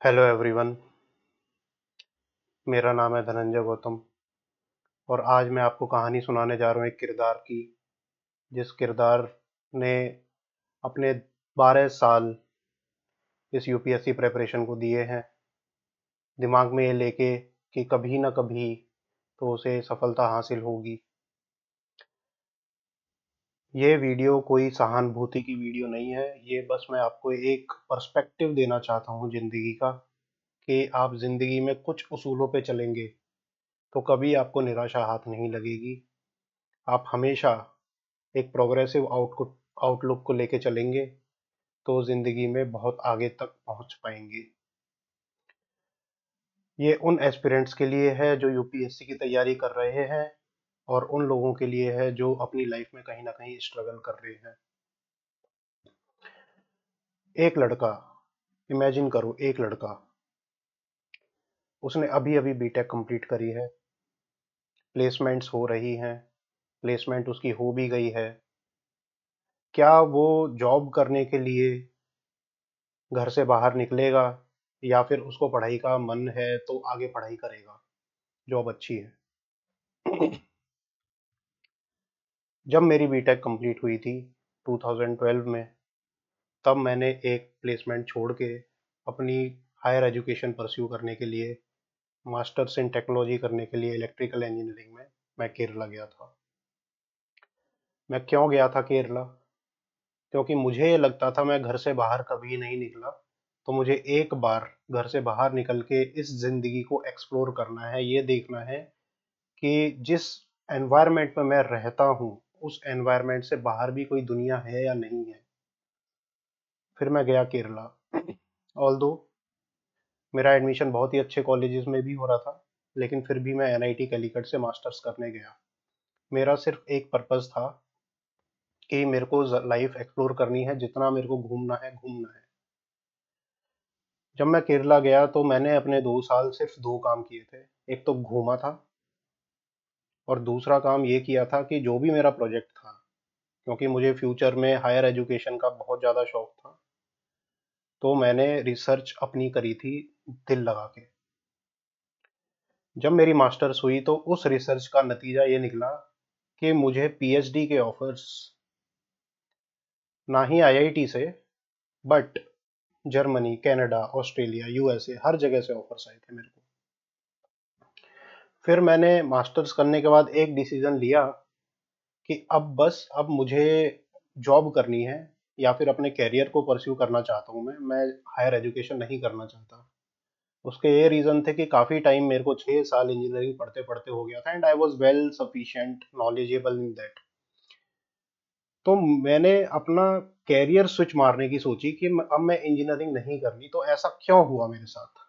Hello everyone. मेरा नाम है धनंजय गौतम और आज मैं आपको कहानी सुनाने जा रहा हूँ एक किरदार की, जिस किरदार ने अपने 12 साल इस यूपीएससी प्रिपरेशन को दिए हैं, दिमाग में ये लेके कि कभी ना कभी तो उसे सफलता हासिल होगी। ये वीडियो कोई सहानुभूति की वीडियो नहीं है, ये बस मैं आपको एक पर्सपेक्टिव देना चाहता हूँ ज़िंदगी का, कि आप ज़िंदगी में कुछ उसूलों पे चलेंगे तो कभी आपको निराशा हाथ नहीं लगेगी। आप हमेशा एक प्रोग्रेसिव आउटलुक को लेके चलेंगे तो ज़िंदगी में बहुत आगे तक पहुंच पाएंगे। ये उन एस्पिरेंट्स के लिए है जो यूपीएससी की तैयारी कर रहे हैं और उन लोगों के लिए है जो अपनी लाइफ में कहीं ना कहीं स्ट्रगल कर रहे हैं। एक लड़का, इमेजिन करो, एक लड़का, उसने अभी अभी बीटेक कंप्लीट करी है, प्लेसमेंट्स हो रही हैं, प्लेसमेंट उसकी हो भी गई है। क्या वो जॉब करने के लिए घर से बाहर निकलेगा या फिर उसको पढ़ाई का मन है तो आगे पढ़ाई करेगा? जॉब अच्छी है। जब मेरी बीटेक कंप्लीट हुई थी 2012 में, तब मैंने एक प्लेसमेंट छोड़ के अपनी हायर एजुकेशन परस्यू करने के लिए, मास्टर्स इन टेक्नोलॉजी करने के लिए इलेक्ट्रिकल इंजीनियरिंग में मैं केरला गया था। मैं क्यों गया था केरला? क्योंकि मुझे ये लगता था, मैं घर से बाहर कभी नहीं निकला, तो मुझे एक बार घर से बाहर निकल के इस ज़िंदगी को एक्सप्लोर करना है, ये देखना है कि जिस एनवायरनमेंट में मैं रहता हूँ, उस एनवायरनमेंट से बाहर भी कोई दुनिया है या नहीं है। फिर मैं गया केरला। ऑल्दो मेरा एडमिशन बहुत ही अच्छे कॉलेजेस में भी हो रहा था, लेकिन फिर भी मैं एनआईटी कैलीकट से मास्टर्स करने गया। मेरा सिर्फ एक पर्पस था कि मेरे को लाइफ एक्सप्लोर करनी है, जितना मेरे को घूमना है घूमना है। जब मैं केरला गया तो मैंने अपने 2 साल सिर्फ दो काम किए थे। एक तो घूमा था और दूसरा काम ये किया था कि जो भी मेरा प्रोजेक्ट था, क्योंकि मुझे फ्यूचर में हायर एजुकेशन का बहुत ज़्यादा शौक था, तो मैंने रिसर्च अपनी करी थी दिल लगा के। जब मेरी मास्टर्स हुई तो उस रिसर्च का नतीजा ये निकला कि मुझे पीएचडी के ऑफर्स, ना ही आईआईटी से, but Germany, Canada, Australia, USA, हर जगह से ऑफर्स आए थे मेरे को। फिर मैंने मास्टर्स करने के बाद एक डिसीजन लिया कि अब मुझे जॉब करनी है या फिर अपने कैरियर को परस्यू करना चाहता हूँ। मैं हायर एजुकेशन नहीं करना चाहता। उसके ये रीज़न थे कि काफ़ी टाइम मेरे को 6 साल इंजीनियरिंग पढ़ते पढ़ते हो गया था and I was well sufficient knowledgeable in that. तो मैंने अपना कैरियर स्विच मारने की सोची कि अब मैं इंजीनियरिंग नहीं करनी। तो ऐसा क्यों हुआ मेरे साथ?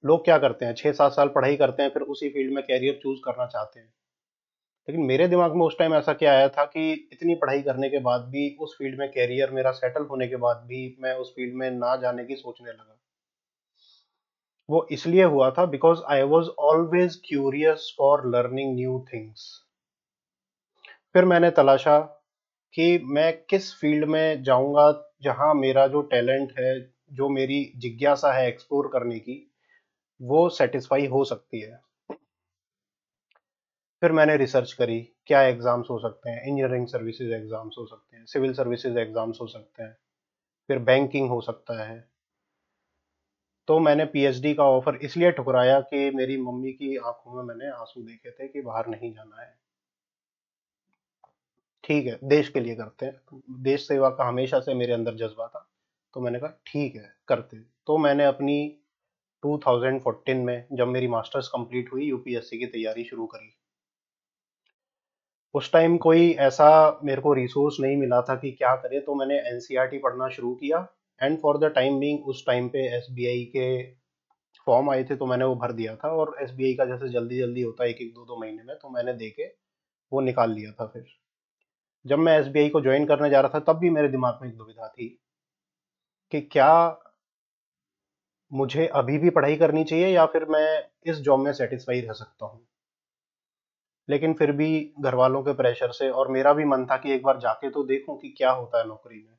लोग क्या करते हैं, 6-7 साल पढ़ाई करते हैं, फिर उसी फील्ड में कैरियर चूज करना चाहते हैं। लेकिन मेरे दिमाग में उस टाइम ऐसा क्या आया था कि इतनी पढ़ाई करने के बाद भी, उस फील्ड में कैरियर मेरा सेटल होने के बाद भी, मैं उस फील्ड में ना जाने की सोचने लगा। वो इसलिए हुआ था because I was always curious for learning new things. फिर मैंने तलाशा कि मैं किस फील्ड में जाऊंगा जहां मेरा जो टैलेंट है, जो मेरी जिज्ञासा है एक्सप्लोर करने की, वो सेटिस्फाई हो सकती है। फिर मैंने रिसर्च करी, क्या एग्जाम्स हो सकते हैं। इंजीनियरिंग सर्विसेज एग्जाम्स हो सकते हैं, सिविल सर्विसेज एग्जाम्स हो सकते हैं, फिर बैंकिंग हो सकता है। तो मैंने पीएचडी का ऑफर इसलिए ठुकराया कि मेरी मम्मी की आंखों में मैंने आंसू देखे थे कि बाहर नहीं जाना है। ठीक है, देश के लिए करते हैं, देश सेवा का हमेशा से मेरे अंदर जज्बा था। तो मैंने कहा ठीक है, करते हैं। तो मैंने अपनी 2014 में, जब मेरी मास्टर्स कंप्लीट हुई, यूपीएससी की तैयारी शुरू करी। उस टाइम कोई ऐसा मेरे को रिसोर्स नहीं मिला था कि क्या करें, तो मैंने एनसीईआरटी पढ़ना शुरू किया। And for the time being, उस टाइम पे एसबीआई के फॉर्म आए थे तो मैंने वो भर दिया था, और एसबीआई का जैसे जल्दी जल्दी होता है, एक एक दो दो महीने में, तो मैंने दे के वो निकाल लिया था। फिर जब मैं एसबीआई को ज्वाइन करने जा रहा था, तब भी मेरे दिमाग में एक दुविधा थी कि क्या मुझे अभी भी पढ़ाई करनी चाहिए या फिर मैं इस जॉब में सेटिस्फाई रह सकता हूँ। लेकिन फिर भी घर वालों के प्रेशर से, और मेरा भी मन था कि एक बार जाके तो देखूं कि क्या होता है नौकरी में।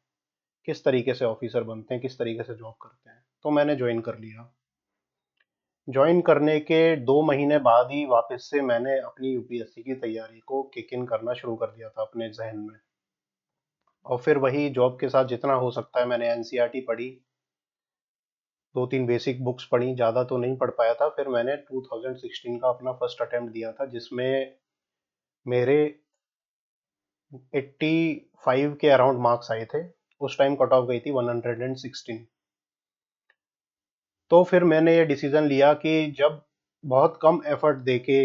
किस तरीके से ऑफिसर बनते हैं, किस तरीके से जॉब करते हैं। तो मैंने ज्वाइन कर लिया। ज्वाइन करने के 2 महीने बाद ही वापस से मैंने अपनी यूपीएससी की तैयारी को किक इन करना शुरू कर दिया था अपने जहन में। और फिर वही जॉब के साथ जितना हो सकता है मैंने एनसीईआरटी पढ़ी, 2-3 बेसिक बुक्स पढ़ी, ज़्यादा तो नहीं पढ़ पाया था। फिर मैंने 2016 का अपना फर्स्ट अटेम्प्ट दिया था, जिसमें मेरे 85 के अराउंड मार्क्स आए थे। उस टाइम कट ऑफ गई थी 116। तो फिर मैंने ये डिसीजन लिया कि जब बहुत कम एफर्ट देके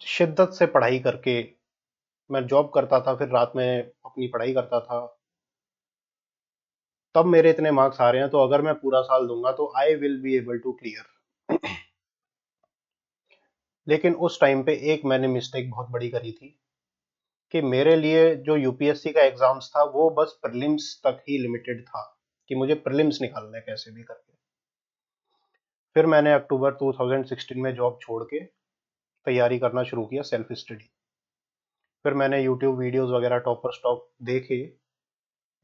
शिद्दत से पढ़ाई करके मैं जॉब करता था, फिर रात में अपनी पढ़ाई करता था, तब मेरे इतने मार्क्स आ रहे हैं, तो अगर मैं पूरा साल दूंगा तो I will be able to clear. लेकिन उस टाइम पे एक मैंने मिस्टेक बहुत बड़ी करी थी कि मेरे लिए जो यूपीएससी का एग्जाम्स था वो बस प्रीलिम्स तक ही लिमिटेड था, कि मुझे प्रीलिम्स निकालना है कैसे भी करके। फिर मैंने अक्टूबर 2016 में जॉब छोड़ के तैयारी करना शुरू किया, सेल्फ स्टडी। फिर मैंने यूट्यूब वीडियोस वगैरह टॉपर स्टॉक देखे,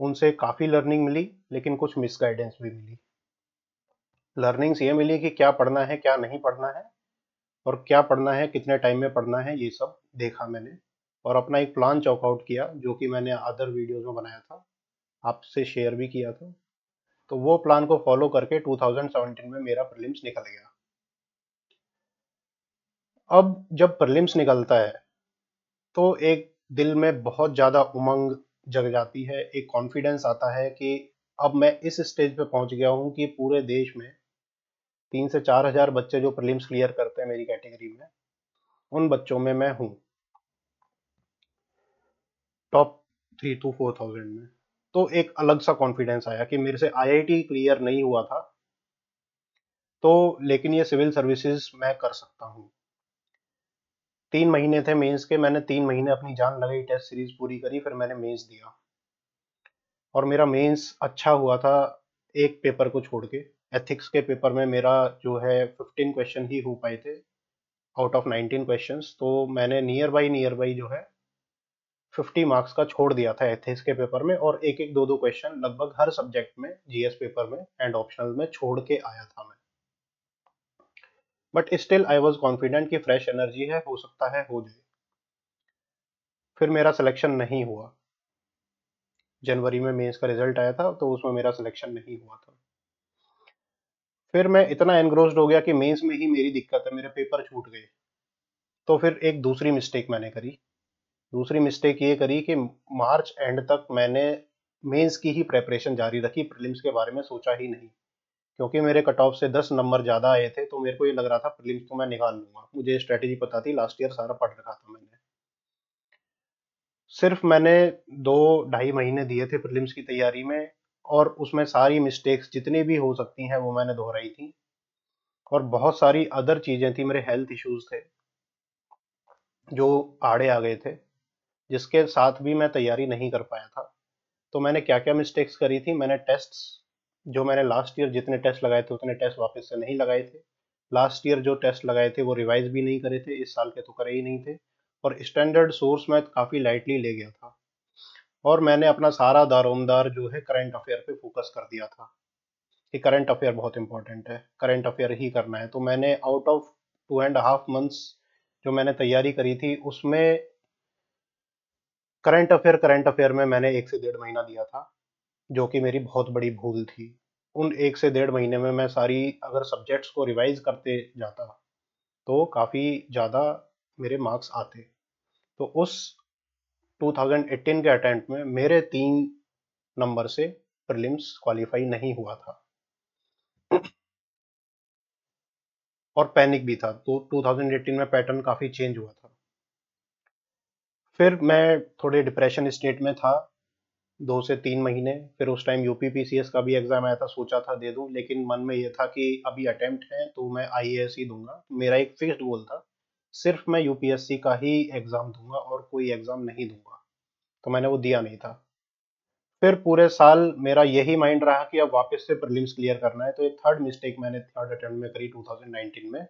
उनसे काफ़ी लर्निंग मिली, लेकिन कुछ मिसगाइडेंस भी मिली। लर्निंग्स ये मिली कि क्या पढ़ना है, क्या नहीं पढ़ना है, और क्या पढ़ना है, कितने टाइम में पढ़ना है, ये सब देखा मैंने। और अपना एक प्लान चॉकआउट किया, जो कि मैंने अदर वीडियोस में बनाया था, आपसे शेयर भी किया था। तो वो प्लान को फॉलो करके 2017 में मेरा प्रीलिम्स निकल गया। अब जब प्रीलिम्स निकलता है तो एक दिल में बहुत ज़्यादा उमंग जग जाती है, एक कॉन्फिडेंस आता है कि अब मैं इस स्टेज पे पहुंच गया हूं कि पूरे देश में 3 से 4 हजार बच्चे जो प्रीलिम्स क्लियर करते हैं मेरी कैटेगरी में, उन बच्चों में मैं हूँ, टॉप 3 to 4 थाउजेंड में। तो एक अलग सा कॉन्फिडेंस आया कि मेरे से आईआईटी क्लियर नहीं हुआ था, तो लेकिन ये सिविल सर्विसेज मैं कर सकता हूँ। 3 महीने थे मेंस के, मैंने 3 महीने अपनी जान लगाई, टेस्ट सीरीज पूरी करी, फिर मैंने मेंस दिया और मेरा मेंस अच्छा हुआ था, एक पेपर को छोड़ के। एथिक्स के पेपर में मेरा जो है 15 क्वेश्चन ही हो पाए थे आउट ऑफ 19 क्वेश्चंस, तो मैंने नियर बाई जो है 50 मार्क्स का छोड़ दिया था एथिक्स के पेपर में, और एक एक दो दो क्वेश्चन लगभग हर सब्जेक्ट में जीएस पेपर में एंड ऑप्शनल में छोड़ के आया था मैं। But still I was confident कि फ्रेश एनर्जी है, हो सकता है हो जाए। फिर मेरा सिलेक्शन नहीं हुआ। जनवरी में मेंस का रिजल्ट आया था, तो उसमें मेरा सिलेक्शन नहीं हुआ था। फिर मैं इतना एनग्रोस्ड हो गया कि मेंस में ही मेरी दिक्कत है, मेरे पेपर छूट गए। तो फिर एक दूसरी मिस्टेक मैंने करी। दूसरी मिस्टेक ये करी कि मार्च एंड तक मैंने मेंस की ही प्रेपरेशन जारी रखी, प्रीलिम्स के बारे में सोचा ही नहीं। क्योंकि मेरे कट ऑफ से 10 नंबर ज़्यादा आए थे, तो मेरे को ये लग रहा था प्रीलिम्स तो मैं निकाल लूंगा, मुझे स्ट्रेटेजी पता थी, लास्ट ईयर सारा पढ़ रखा था मैंने। सिर्फ मैंने 2-2.5 महीने दिए थे प्रीलिम्स की तैयारी में, और उसमें सारी मिस्टेक्स जितनी भी हो सकती हैं वो मैंने दोहराई थी। और बहुत सारी अदर चीज़ें थी, मेरे हेल्थ इश्यूज थे जो आड़े आ गए थे, जिसके साथ भी मैं तैयारी नहीं कर पाया था। तो मैंने क्या क्या मिस्टेक्स करी थी, मैंने टेस्ट्स, जो मैंने लास्ट ईयर जितने टेस्ट लगाए थे उतने टेस्ट वापस से नहीं लगाए थे। लास्ट ईयर जो टेस्ट लगाए थे वो रिवाइज भी नहीं करे थे, इस साल के तो करे ही नहीं थे। और स्टैंडर्ड सोर्स मैं काफ़ी लाइटली ले गया था। और मैंने अपना सारा दारोमदार जो है करंट अफेयर पे फोकस कर दिया था, कि करंट अफेयर बहुत इंपॉर्टेंट है, करंट अफेयर ही करना है। तो मैंने आउट ऑफ 2.5 मंथ्स जो मैंने तैयारी करी थी, उसमें करंट अफेयर में मैंने 1 से 1.5 महीना दिया था, जो कि मेरी बहुत बड़ी भूल थी। उन 1 से 1.5 महीने में मैं सारी अगर सब्जेक्ट्स को रिवाइज करते जाता तो काफ़ी ज़्यादा मेरे मार्क्स आते। तो उस 2018 के अटेम्प्ट में मेरे 3 नंबर से प्रीलिम्स क्वालिफाई नहीं हुआ था, और पैनिक भी था। तो 2018 में पैटर्न काफ़ी चेंज हुआ था। फिर मैं थोड़े डिप्रेशन स्टेट में था 2 से 3 महीने। फिर उस टाइम यूपीपीसीएस का भी एग्जाम आया था, सोचा था दे दूं, लेकिन मन में ये था कि अभी अटेम्प्ट है तो मैं आईएएस ही दूंगा। मेरा एक फिक्स्ड गोल था, सिर्फ मैं यूपीएससी का ही एग्जाम दूंगा और कोई एग्जाम नहीं दूंगा। तो मैंने वो दिया नहीं था। फिर पूरे साल मेरा यही माइंड रहा कि अब वापस से प्रीलिम्स क्लियर करना है। तो ये थर्ड मिस्टेक मैंने थर्ड अटेम्प्ट में करी 2019 में।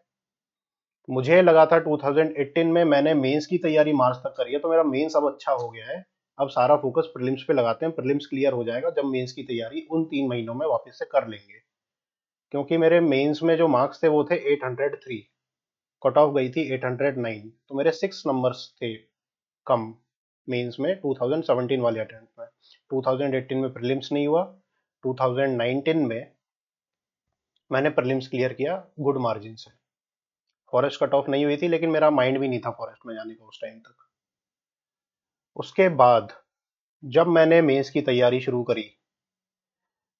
मुझे लगा था 2018 में मैंने मेंस की तैयारी मार्च तक करी है, तो मेरा मेंस अब अच्छा हो गया है, अब सारा फोकस प्रीलिम्स पे लगाते हैं, प्रीलिम्स क्लियर हो जाएगा जब मेंस की तैयारी उन 3 महीनों में वापस से कर लेंगे। क्योंकि मेरे मेंस में जो मार्क्स थे वो थे 803, कट ऑफ गई थी 809, तो मेरे 6 नंबर्स थे कम मेंस में 2017 वाले अटेम्प्ट में। 2018 में प्रीलिम्स नहीं हुआ, 2019 में मैंने प्रीलिम्स क्लियर किया गुड मार्जिन से। फॉरेस्ट कट ऑफ नहीं हुई थी, लेकिन मेरा माइंड भी नहीं था फॉरेस्ट में जाने का उस टाइम तक। उसके बाद जब मैंने मेंस की तैयारी शुरू करी,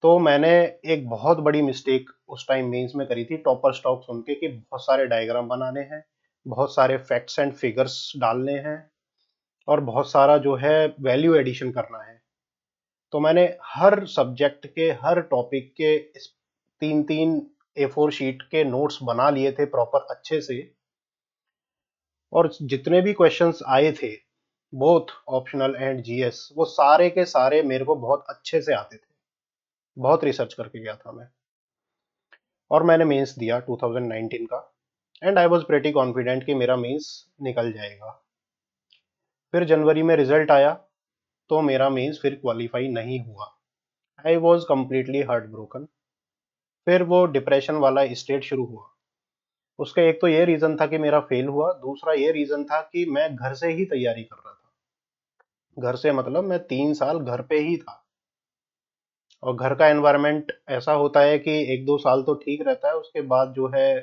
तो मैंने एक बहुत बड़ी मिस्टेक उस टाइम मेंस में करी थी, टॉपर स्टॉक सुन के, कि बहुत सारे डायग्राम बनाने हैं, बहुत सारे फैक्ट्स एंड फिगर्स डालने हैं, और बहुत सारा जो है वैल्यू एडिशन करना है। तो मैंने हर सब्जेक्ट के हर टॉपिक के 3-3 A4 शीट के नोट्स बना लिए थे प्रॉपर अच्छे से, और जितने भी क्वेश्चंस आए थे बोथ ऑप्शनल एंड जीएस, वो सारे के सारे मेरे को बहुत अच्छे से आते थे। बहुत रिसर्च करके गया था मैं, और मैंने मेंस दिया 2019 का, and I was pretty confident कि मेरा मेंस निकल जाएगा। फिर जनवरी में रिजल्ट आया, तो मेरा मेंस फिर क्वालिफाई नहीं हुआ। I was completely heart broken. फिर वो डिप्रेशन वाला स्टेट शुरू हुआ। उसका एक तो ये रीजन था कि मेरा फेल हुआ, दूसरा ये रीजन था कि मैं घर से ही तैयारी कर रहा था। घर से मतलब मैं 3 साल घर पे ही था, और घर का एनवायरनमेंट ऐसा होता है कि 1-2 साल तो ठीक रहता है, उसके बाद जो है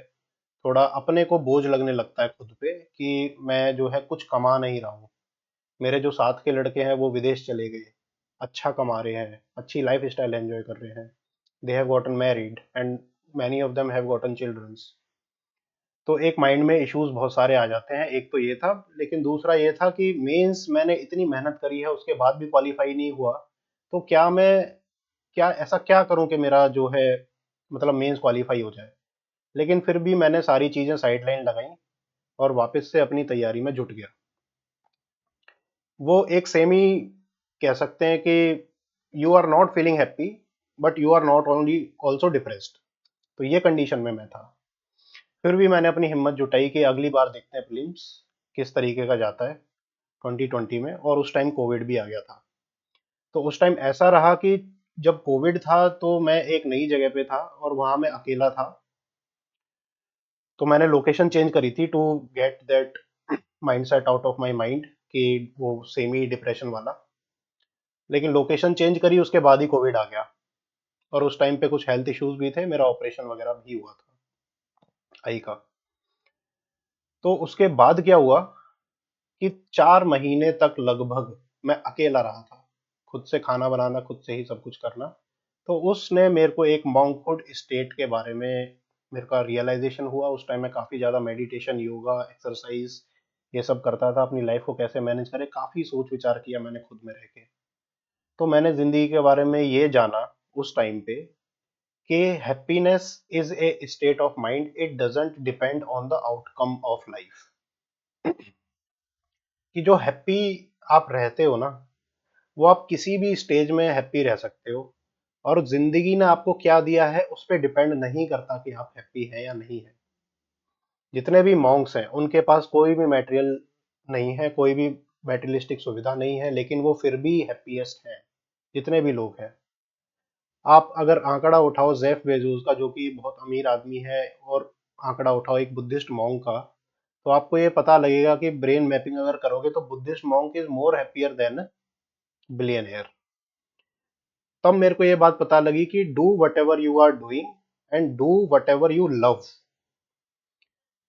थोड़ा अपने को बोझ लगने लगता है खुद पे कि मैं जो है कुछ कमा नहीं रहा हूँ। मेरे जो साथ के लड़के हैं वो विदेश चले गए, अच्छा कमा रहे हैं, अच्छी लाइफ स्टाइल एंजॉय कर रहे हैं, they have gotten married and many of them have gotten childrens. तो एक माइंड में इश्यूज बहुत सारे आ जाते हैं, एक तो ये था, लेकिन दूसरा ये था कि मेंस मैंने इतनी मेहनत करी है, उसके बाद भी क्वालिफाई नहीं हुआ, तो क्या ऐसा क्या करूं कि मेरा जो है मतलब मेंस क्वालिफाई हो जाए। लेकिन फिर भी मैंने सारी चीजें साइडलाइन लगाई और वापस से अपनी तैयारी में जुट गया। वो एक सेमी कह सकते हैं कि you are not feeling happy, but you are not only also depressed. तो ये कंडीशन में मैं था। फिर भी मैंने अपनी हिम्मत जुटाई कि अगली बार देखते हैं प्रीलिम्स किस तरीके का जाता है 2020 में, और उस टाइम कोविड भी आ गया था। तो उस टाइम ऐसा रहा कि जब कोविड था तो मैं एक नई जगह पे था और वहां मैं अकेला था। तो मैंने लोकेशन चेंज करी थी to get that mindset out of my mind, कि वो सेमी डिप्रेशन वाला। लेकिन लोकेशन चेंज करी उसके बाद ही कोविड आ गया, और उस टाइम पे कुछ हेल्थ इश्यूज भी थे, मेरा ऑपरेशन वगैरह भी हुआ था आई का। तो उसके बाद क्या हुआ कि 4 महीने तक लगभग मैं अकेला रहा था, खुद से खाना बनाना, खुद से ही सब कुछ करना। तो उसने मेरे को एक मॉन्कहुड स्टेट के बारे में मेरे का रियलाइजेशन हुआ। उस टाइम मैं काफ़ी ज़्यादा मेडिटेशन, योगा, एक्सरसाइज ये सब करता था, अपनी लाइफ को कैसे मैनेज करें, काफ़ी सोच विचार किया मैंने खुद में रह के। तो मैंने ज़िंदगी के बारे में ये जाना उस टाइम पे कि happiness is a state of mind, it doesn't depend on the outcome of life. कि जो हैप्पी आप रहते हो ना, वो आप किसी भी स्टेज में हैप्पी रह सकते हो, और जिंदगी ने आपको क्या दिया है उस पर डिपेंड नहीं करता कि आप हैप्पी हैं या नहीं है। जितने भी मॉन्क्स हैं उनके पास कोई भी मटेरियल नहीं है, कोई भी मेटेरियलिस्टिक सुविधा नहीं है, लेकिन वो फिर भी हैप्पीएस्ट हैं जितने भी लोग हैं। आप अगर आंकड़ा उठाओ जेफ बेजोस का, जो कि बहुत अमीर आदमी है, और आंकड़ा उठाओ एक बुद्धिस्ट मॉन्क का, तो आपको ये पता लगेगा कि ब्रेन मैपिंग अगर करोगे तो Buddhist monk is more happier than billionaire. तब मेरे को ये बात पता लगी कि do whatever you are doing and do whatever you love.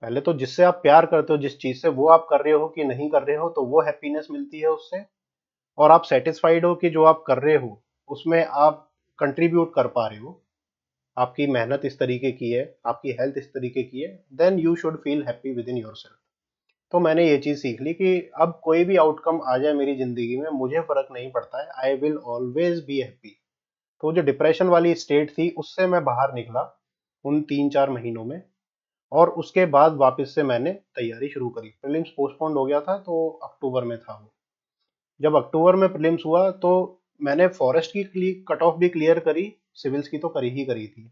पहले तो जिससे आप प्यार करते हो, जिस चीज से, वो आप कर रहे हो कि नहीं कर रहे हो, तो वो हैप्पीनेस मिलती है उससे। और आप सेटिस्फाइड हो कि जो आप कर रहे हो उसमें आप कंट्रीब्यूट कर पा रहे हो, आपकी मेहनत इस तरीके की है, आपकी हेल्थ इस तरीके की है, then you should feel happy within yourself. तो मैंने ये चीज सीख ली कि अब कोई भी आउटकम आ जाए मेरी जिंदगी में, मुझे फर्क नहीं पड़ता है, I will always be happy. तो जो डिप्रेशन वाली स्टेट थी उससे मैं बाहर निकला उन 3-4 महीनों में, और उसके बाद वापस से मैंने तैयारी शुरू करी। प्रीलिम्स पोस्टपोन्ड हो गया था, तो अक्टूबर में था वो। जब अक्टूबर में प्रीलिम्स हुआ तो मैंने फॉरेस्ट की कट ऑफ भी क्लियर करी, सिविल्स की तो करी ही करी थी,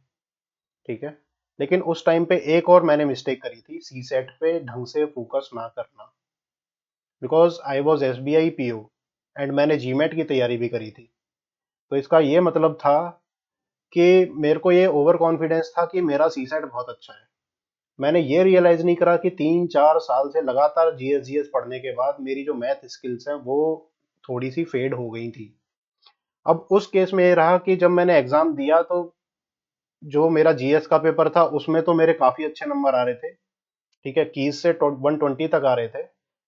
ठीक है। लेकिन उस टाइम पे एक और मैंने मिस्टेक करी थी, सी सेट पे ढंग से फोकस ना करना, because I was S B I P O, and मैंने जीमेट की तैयारी भी करी थी। तो इसका ये मतलब था कि मेरे को ये ओवर कॉन्फिडेंस था कि मेरा सी सेट बहुत अच्छा है। मैंने ये रियलाइज नहीं करा कि 3-4 साल से लगातार जीएस पढ़ने के बाद मेरी जो मैथ स्किल्स हैं वो थोड़ी सी फेड हो गई थी। अब उस केस में ये रहा कि जब मैंने एग्जाम दिया तो जो मेरा जीएस का पेपर था उसमें तो मेरे काफी अच्छे नंबर आ रहे थे, ठीक है, कीज से 120 तक आ रहे थे।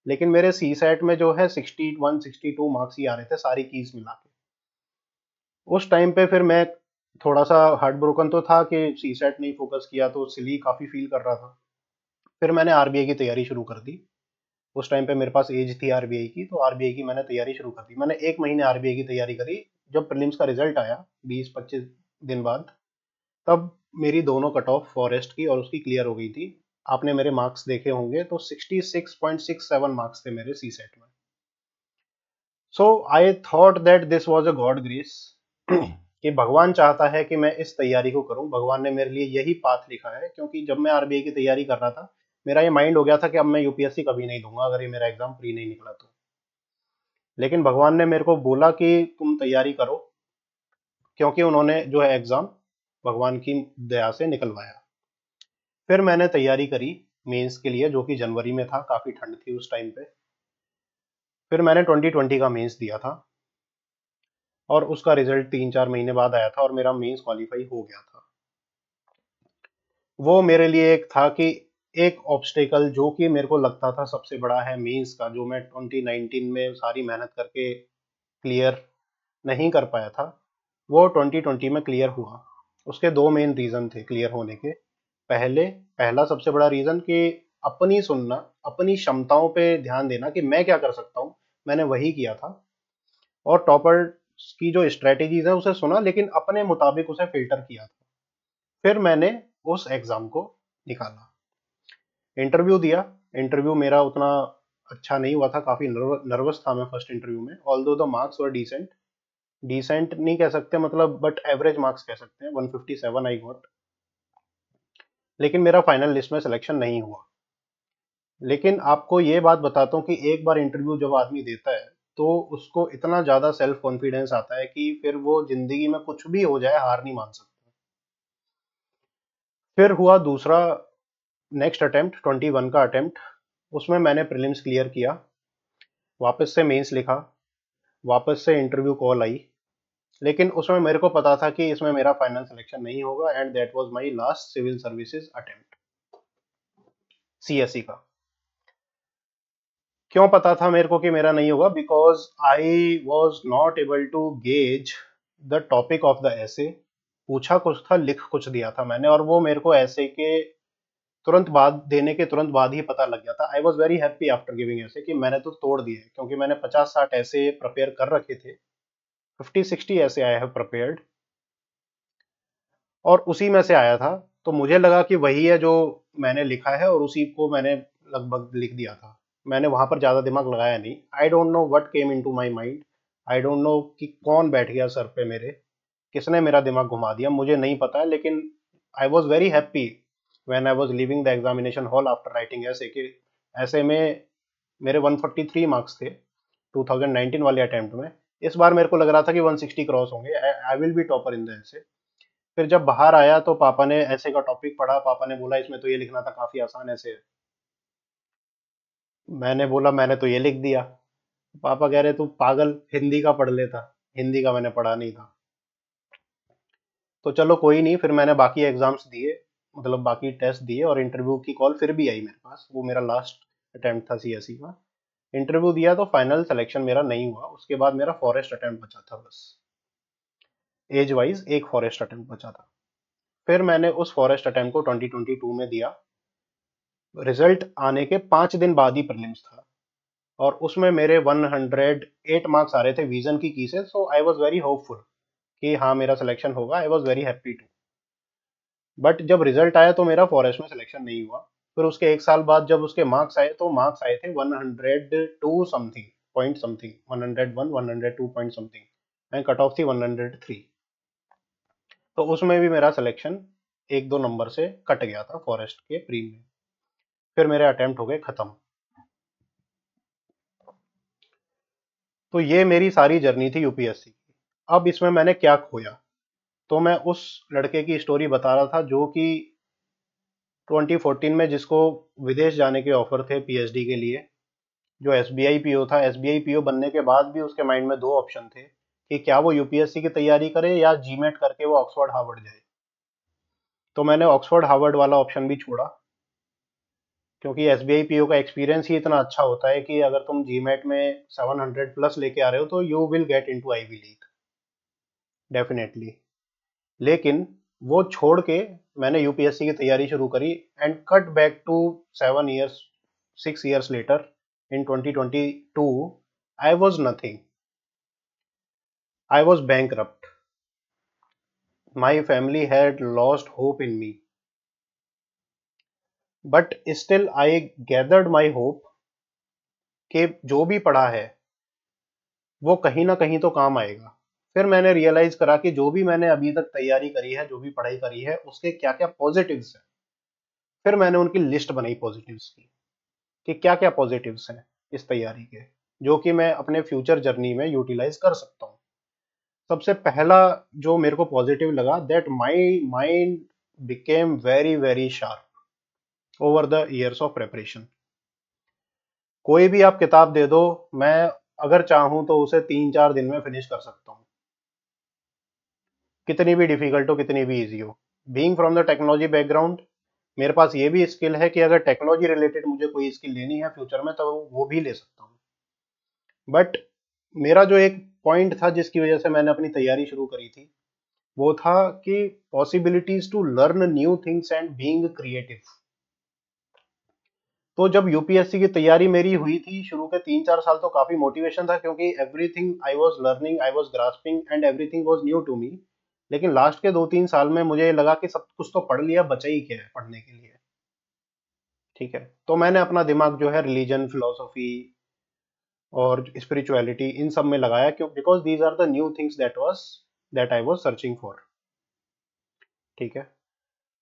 लेकिन मेरे सी सेट में जो है 61-62 मार्क्स ही आ रहे थे सारी कीज मिला के। उस टाइम पे फिर मैं थोड़ा सा हार्ट ब्रोकन तो था कि सी सेट नहीं फोकस किया, तो सिली काफी फील कर रहा था। फिर मैंने आरबीआई की तैयारी शुरू कर दी। उस टाइम पे मेरे पास एज थी आरबीआई की, तो आरबीआई की मैंने तैयारी शुरू कर दी। मैंने 1 महीने आरबीआई की तैयारी करी। जब प्रीलिम्स का रिजल्ट आया 20-25 दिन बाद, तब मेरी दोनों कट ऑफ फॉरेस्ट की और उसकी क्लियर हो गई थी। आपने मेरे मार्क्स देखे होंगे तो 66.67 मार्क्स थे मेरे सी सेट में। So I thought that this was a God grace कि भगवान चाहता है कि मैं इस तैयारी को करूं, भगवान ने मेरे लिए यही पाथ लिखा है। क्योंकि जब मैं आरबीआई की तैयारी कर रहा था, मेरा ये माइंड हो गया था कि अब मैं यूपीएससी कभी नहीं दूंगा अगर ये मेरा एग्जाम प्री नहीं निकला तो। लेकिन भगवान ने मेरे को बोला कि तुम तैयारी करो, क्योंकि उन्होंने जो है एग्जाम भगवान की दया से निकलवाया। फिर मैंने तैयारी करी मेंस के लिए, जो कि जनवरी में था, काफी ठंड थी उस टाइम पे। फिर मैंने 2020 का मेंस दिया था और उसका रिजल्ट 3-4 महीने बाद आया था और मेरा मेंस क्वालिफाई हो गया था। वो मेरे लिए एक था कि एक ऑब्स्टेकल जो कि मेरे को लगता था सबसे बड़ा है मेंस का, जो मैं 2019 में सारी मेहनत करके क्लियर नहीं कर पाया था, वो 2020 में क्लियर हुआ। उसके दो मेन रीजन थे क्लियर होने के। पहला सबसे बड़ा रीजन कि अपनी सुनना, अपनी क्षमताओं पे ध्यान देना कि मैं क्या कर सकता हूँ, मैंने वही किया था। और टॉपर की जो स्ट्रेटेजीज है उसे सुना, लेकिन अपने मुताबिक उसे फिल्टर किया था। फिर मैंने उस एग्जाम को निकाला, इंटरव्यू दिया। इंटरव्यू मेरा उतना अच्छा नहीं हुआ था, काफी नर्वस था मैं फर्स्ट इंटरव्यू में। Although the marks were decent, decent नहीं कह सकते मतलब, बट एवरेज मार्क्स कह सकते हैं, 157 आई गॉट। लेकिन मेरा फाइनल लिस्ट में सिलेक्शन नहीं हुआ। लेकिन आपको ये बात बताता हूँ कि एक बार इंटरव्यू जब आदमी देता है तो उसको इतना ज्यादा सेल्फ कॉन्फिडेंस आता है कि फिर वो जिंदगी में कुछ भी हो जाए हार नहीं मान सकता। फिर हुआ दूसरा, नेक्स्ट अटेम्प्ट 21 का अटेम्प्ट। उसमें मैंने प्रीलिम्स क्लियर किया, वापस से मेंस लिखा, वापस से इंटरव्यू कॉल आई। लेकिन उसमें मेरे को पता था कि इसमें मेरा फाइनल सिलेक्शन नहीं होगा, and that was my last civil services attempt, CSC का। क्यों पता था मेरे को कि मेरा नहीं होगा? Because I was not able to gauge the topic of the essay. पूछा कुछ था, लिख कुछ दिया था मैंने, और वो मेरे को ऐसे के तुरंत बाद देने के तुरंत बाद ही पता लग गया था। आई was very happy after giving ऐसे कि मैंने तो तोड़ दिए, क्योंकि मैंने 50-60 ऐसे प्रिपेयर कर रखे थे। 50-60 ऐसे आई हैव प्रिपेयर्ड, और उसी में से आया था। तो मुझे लगा कि वही है जो मैंने लिखा है, और उसी को मैंने लगभग लिख दिया था। मैंने वहां पर ज्यादा दिमाग लगाया नहीं। I don't know what came into my mind. I don't know कि कौन बैठ गया सर पे मेरे, किसने मेरा दिमाग घुमा दिया, मुझे नहीं पता है। लेकिन आई was very happy when I was leaving the examination hall after writing ऐसे कि ऐसे में मेरे 143 मार्क्स थे 2019 वाले अटेम्प्ट में। इस बार मेरे को लग रहा था कि 160 क्रॉस होंगे, आई will B topper in the ऐसे। फिर जब बाहर आया तो पापा ने ऐसे का टॉपिक पढ़ा, पापा ने बोला इसमें तो ये लिखना था, काफी आसान ऐसे है। मैंने बोला मैंने तो ये लिख दिया। पापा कह रहे तू पागल, हिंदी का पढ़ लेता। हिंदी का मैंने पढ़ा नहीं था। तो चलो कोई नहीं, फिर मैंने बाकी एग्जाम्स दिए, मतलब बाकी टेस्ट दिए, और इंटरव्यू की कॉल फिर भी आई मेरे पास। वो मेरा लास्ट अटेम्प्ट था सीएससी का। इंटरव्यू दिया तो फाइनल सिलेक्शन मेरा नहीं हुआ। उसके बाद मेरा फॉरेस्ट अटेम्प्ट बचा था बस, एज वाइज एक फॉरेस्ट अटेम्प्ट बचा था। फिर मैंने उस फॉरेस्ट अटेम्प्ट को 2022 में दिया। रिजल्ट आने के 5 दिन बाद ही प्रीलिम्स था, और उसमें मेरे 108 मार्क्स आ रहे थे विजन की से। So I was very hopeful कि हाँ मेरा सिलेक्शन होगा। I was very happy too. But जब रिजल्ट आया तो मेरा फॉरेस्ट में सिलेक्शन नहीं हुआ। फिर उसके एक साल बाद जब उसके मार्क्स आए तो मार्क्स आए थे 102 something, point something, 101 102 point something, and cut off थी 103। तो उसमें भी मेरा सिलेक्शन एक दो नंबर से कट गया था फॉरेस्ट के प्री में। फिर मेरे अटेम्प्ट हो गए खत्म। तो ये मेरी सारी जर्नी थी यूपीएससी की। अब इसमें मैंने क्या खोया, तो मैं उस लड़के की स्टोरी बता रहा था जो कि 2014 में जिसको विदेश जाने के ऑफर थे पीएचडी के लिए, जो एसबीआई पीओ था। एसबीआई पीओ बनने के बाद भी उसके माइंड में दो ऑप्शन थे कि क्या वो यूपीएससी की तैयारी करे या जीमेट करके वो ऑक्सफोर्ड हार्वर्ड जाए। तो मैंने ऑक्सफोर्ड हार्वर्ड वाला ऑप्शन भी छोड़ा, क्योंकि एसबीआई पीओ का एक्सपीरियंस ही इतना अच्छा होता है कि अगर तुम जीमेट में 700 प्लस लेके आ रहे हो तो you will get into Ivy League definitely. लेकिन वो छोड़ के मैंने यूपीएससी की तैयारी शुरू करी, and cut back to 7 years, 6 years later in 2022 I was nothing, I was bankrupt, my family had lost hope in me, but still I gathered my hope कि जो भी पढ़ा है वो कहीं ना कहीं तो काम आएगा। फिर मैंने रियलाइज करा कि जो भी मैंने अभी तक तैयारी करी है, जो भी पढ़ाई करी है, उसके क्या क्या पॉजिटिव्स हैं। फिर मैंने उनकी लिस्ट बनाई पॉजिटिव्स की कि क्या क्या पॉजिटिव्स हैं इस तैयारी के, जो कि मैं अपने फ्यूचर जर्नी में यूटिलाइज कर सकता हूँ। सबसे पहला जो मेरे को पॉजिटिव लगा, that my mind became very very sharp over the years of preparation. कोई भी आप किताब दे दो, मैं अगर चाहूं तो उसे 3-4 दिन में फिनिश कर सकता हूँ, कितनी भी डिफिकल्ट हो, कितनी भी इजी हो। Being from the technology background, मेरे पास ये भी स्किल है कि अगर टेक्नोलॉजी रिलेटेड मुझे कोई स्किल लेनी है फ्यूचर में तो वो भी ले सकता हूँ। बट मेरा जो एक पॉइंट था जिसकी वजह से मैंने अपनी तैयारी शुरू करी थी, वो था कि possibilities to learn new things and being creative. तो जब यूपीएससी की तैयारी मेरी हुई थी शुरू के 3-4 साल, तो काफी मोटिवेशन था, क्योंकि everything I was learning, I was grasping and everything was new to me. लेकिन लास्ट के 2-3 साल में मुझे लगा कि सब कुछ तो पढ़ लिया, बचा ही क्या है पढ़ने के लिए। ठीक है, तो मैंने अपना दिमाग जो है रिलीजन, फिलोसफी और स्पिरिचुअलिटी इन सब में लगाया, क्यों? Because these are the new things that I was searching for. ठीक है,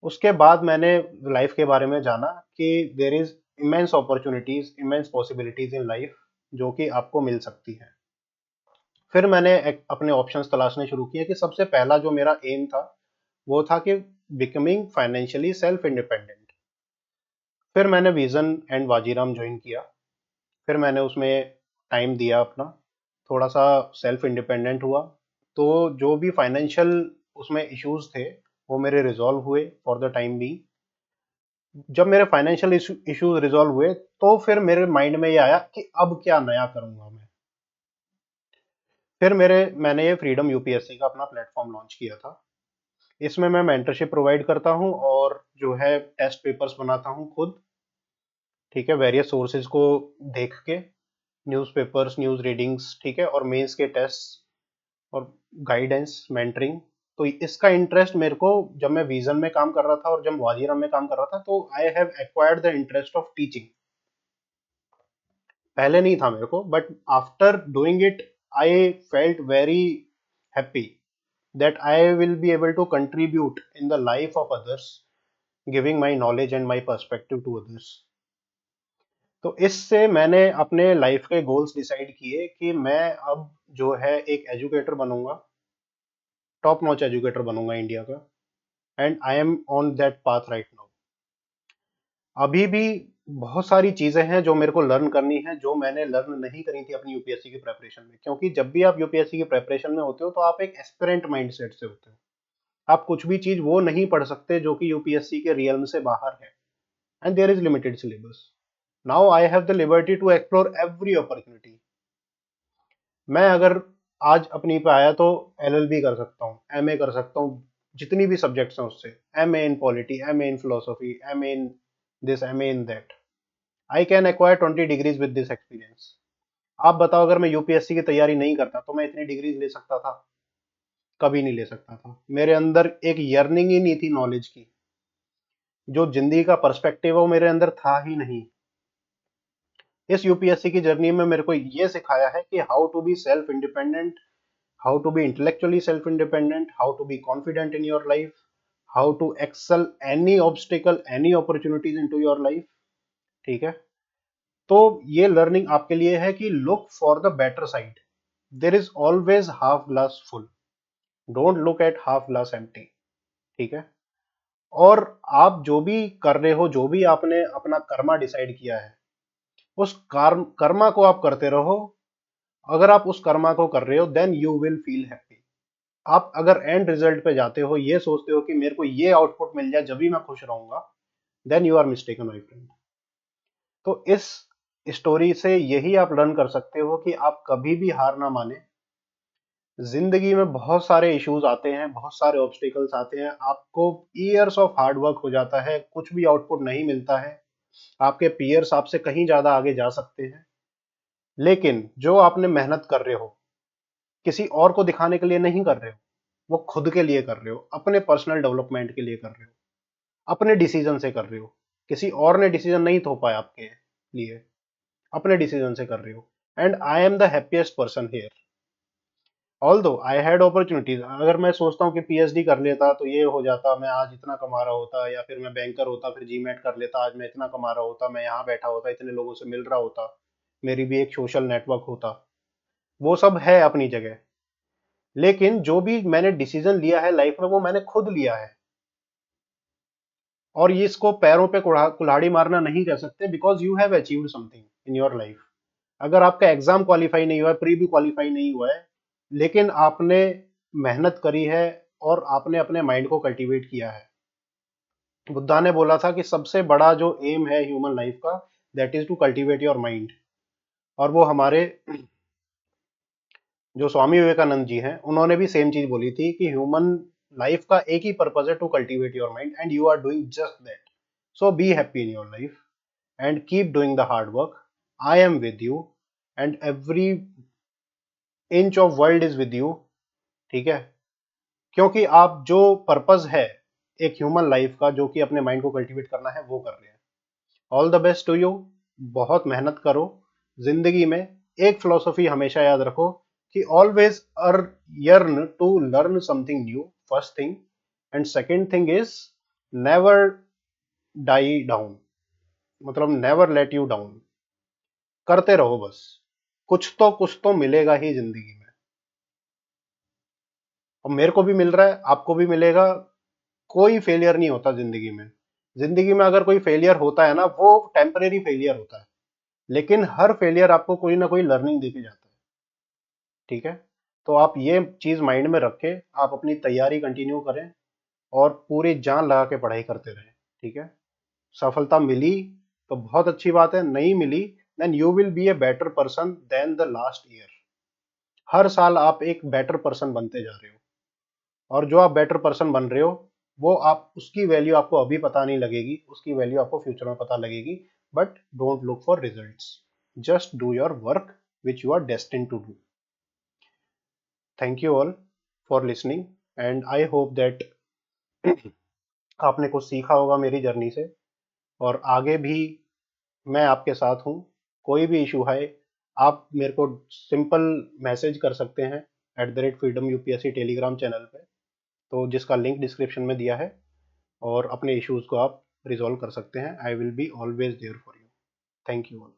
उसके बाद मैंने लाइफ के बारे में जाना कि there is immense opportunities, immense possibilities in life जो कि आपको मिल सकती है। फिर मैंने अपने ऑप्शंस तलाशने शुरू किए कि सबसे पहला जो मेरा एम था वो था कि बिकमिंग फाइनेंशियली सेल्फ इंडिपेंडेंट। फिर मैंने विजन एंड वाजीराम ज्वाइन किया। फिर मैंने उसमें टाइम दिया अपना, थोड़ा सा सेल्फ इंडिपेंडेंट हुआ। तो जो भी फाइनेंशियल उसमें इश्यूज थे वो मेरे रिजॉल्व हुए फॉर द टाइम बी। जब मेरे फाइनेंशियल इश्यूज रिजॉल्व हुए तो फिर मेरे माइंड में ये आया कि अब क्या नया करूंगा मैं। फिर मैंने ये फ्रीडम यूपीएससी का अपना प्लेटफॉर्म लॉन्च किया था। इसमें मैं मेंटरशिप प्रोवाइड करता हूँ और जो है टेस्ट पेपर्स बनाता हूँ खुद। ठीक है, वेरियस सोर्सेज को देख के, न्यूज़पेपर्स, न्यूज़ रीडिंग्स, ठीक है, और मेंस के टेस्ट और गाइडेंस, मेंटरिंग। तो इसका इंटरेस्ट मेरे को जब मैं विजन में काम कर रहा था और जब वाजीराम में काम कर रहा था, तो I have acquired the interest of teaching. पहले नहीं था मेरे को, but after doing it I felt very happy that I will be able to contribute in the life of others, giving my knowledge and my perspective to others. तो इससे मैंने अपने life के गोल्स डिसाइड किए कि मैं अब जो है एक एजुकेटर बनूंगा, टॉप नॉच एजुकेटर बनूंगा इंडिया का। And I am on that path right now. अभी भी बहुत सारी चीजें हैं जो मेरे को लर्न करनी है, जो मैंने लर्न नहीं करी थी अपनी यूपीएससी की प्रेपरेशन में। क्योंकि जब भी आप यूपीएससी की प्रेपरेशन में होते हो तो आप एक एस्पिरेंट माइंडसेट से होते हो। आप कुछ भी चीज वो नहीं पढ़ सकते जो कि यूपीएससी के रियल्म से बाहर है, and there is limited syllabus. Now I have the liberty to explore every opportunity. मैं अगर आज अपनी पे आया तो एलएलबी कर सकता हूँ, एमए कर सकता हूँ, जितनी भी सब्जेक्ट्स हैं उससे, MA in polity, MA in philosophy, MA in this, MA in that. I can acquire 20 degrees with this experience. आप बताओ, अगर मैं यूपीएससी की तैयारी नहीं करता तो मैं इतनी डिग्रीज ले सकता था? कभी नहीं ले सकता था। मेरे अंदर एक यर्निंग ही नहीं थी नॉलेज की, जो जिंदगी का पर्सपेक्टिव है वो मेरे अंदर था ही नहीं। इस यूपीएससी की जर्नी में मेरे को ये सिखाया है कि how to be self independent, how to be intellectually self independent, how to be confident in your life, how to excel any obstacle, any opportunities into your life. ठीक है, तो ये लर्निंग आपके लिए है कि look for the better side. There is always half glass full, don't look at half glass empty. ठीक है। और आप जो भी कर रहे हो, जो भी आपने अपना कर्मा डिसाइड किया है, उस कर्मा को आप करते रहो। अगर आप उस कर्मा को कर रहे हो then you will feel happy. आप अगर एंड रिजल्ट पे जाते हो, ये सोचते हो कि मेरे को ये आउटपुट मिल जाए जब भी मैं खुश रहूंगा, then you are mistaken my friend. तो इस स्टोरी से यही आप लर्न कर सकते हो कि आप कभी भी हार ना माने। जिंदगी में बहुत सारे इश्यूज आते हैं, बहुत सारे ऑब्स्टिकल्स आते हैं, आपको ईयर्स ऑफ हार्ड वर्क हो जाता है, कुछ भी आउटपुट नहीं मिलता है, आपके पीयर्स आपसे कहीं ज्यादा आगे जा सकते हैं, लेकिन जो आपने मेहनत कर रहे हो, किसी और को दिखाने के लिए नहीं कर रहे हो, वो खुद के लिए कर रहे हो, अपने पर्सनल डेवलपमेंट के लिए कर रहे हो, अपने डिसीजन से कर रहे हो। किसी और ने डिसीजन नहीं थोपा आपके लिए, अपने डिसीजन से कर रहे हो। And I am the happiest person here. Although I had opportunities, अगर मैं सोचता हूँ कि पीएचडी कर लेता तो ये हो जाता, मैं आज इतना कमा रहा होता, या फिर मैं बैंकर होता फिर जीमेट कर लेता, आज मैं इतना कमा रहा होता, मैं यहाँ बैठा होता, इतने लोगों से मिल रहा होता, मेरी भी एक सोशल नेटवर्क होता। वो सब है अपनी जगह, लेकिन जो भी मैंने डिसीजन लिया है लाइफ में वो मैंने खुद लिया है। और ये इसको पैरों पे कुल्हाड़ी मारना नहीं कह सकते, because you have achieved something in your life. अगर आपका एग्जाम क्वालिफाई नहीं हुआ है, प्री भी क्वालिफाई नहीं हुआ है, लेकिन आपने मेहनत करी है और आपने अपने माइंड को कल्टीवेट किया है। बुद्धा ने बोला था कि सबसे बड़ा जो एम है ह्यूमन लाइफ का, that is to cultivate your mind. और वो हमारे जो स्वामी विवेकानंद जी हैं, उन्होंने भी सेम चीज बोली थी कि ह्यूमन लाइफ का एक ही पर्पज है, to cultivate your mind, and you are doing just that. So be happy in your life and keep doing the hard work. I am with you and every inch of world is with you. ठीक है। क्योंकि आप जो purpose है एक human life का, जो कि अपने माइंड को कल्टीवेट करना है, वो कर रहे हैं। All the best to you. बहुत मेहनत करो जिंदगी में। एक फिलोसफी हमेशा याद रखो कि always yearn to learn something new, first thing. And second thing is never die down, मतलब नेवर लेट यू डाउन। करते रहो बस, कुछ तो मिलेगा ही जिंदगी में। और मेरे को भी मिल रहा है, आपको भी मिलेगा। कोई फेलियर नहीं होता जिंदगी में। जिंदगी में अगर कोई फेलियर होता है ना, वो टेम्परेरी फेलियर होता है, लेकिन हर फेलियर आपको कोई ना कोई लर्निंग देके जाता है। ठीक है। तो आप ये चीज माइंड में रखें, आप अपनी तैयारी कंटिन्यू करें और पूरी जान लगा के पढ़ाई करते रहें। ठीक है। सफलता मिली तो बहुत अच्छी बात है, नहीं मिली then you will be a better person than the last year. हर साल आप एक बेटर पर्सन बनते जा रहे हो, और जो आप बेटर पर्सन बन रहे हो, वो आप उसकी वैल्यू आपको अभी पता नहीं लगेगी, उसकी वैल्यू आपको फ्यूचर में पता लगेगी। But don't look for results, just do your work which you are destined to do. Thank you all for listening, and I hope that आपने कुछ सीखा होगा मेरी जर्नी से। और आगे भी मैं आपके साथ हूँ। कोई भी इशू है, आप मेरे को सिंपल मैसेज कर सकते हैं @freedom UPSC टेलीग्राम चैनल पे, तो जिसका लिंक डिस्क्रिप्शन में दिया है, और अपने इश्यूज को आप रिजॉल्व कर सकते हैं। I will be always there for you. Thank you all.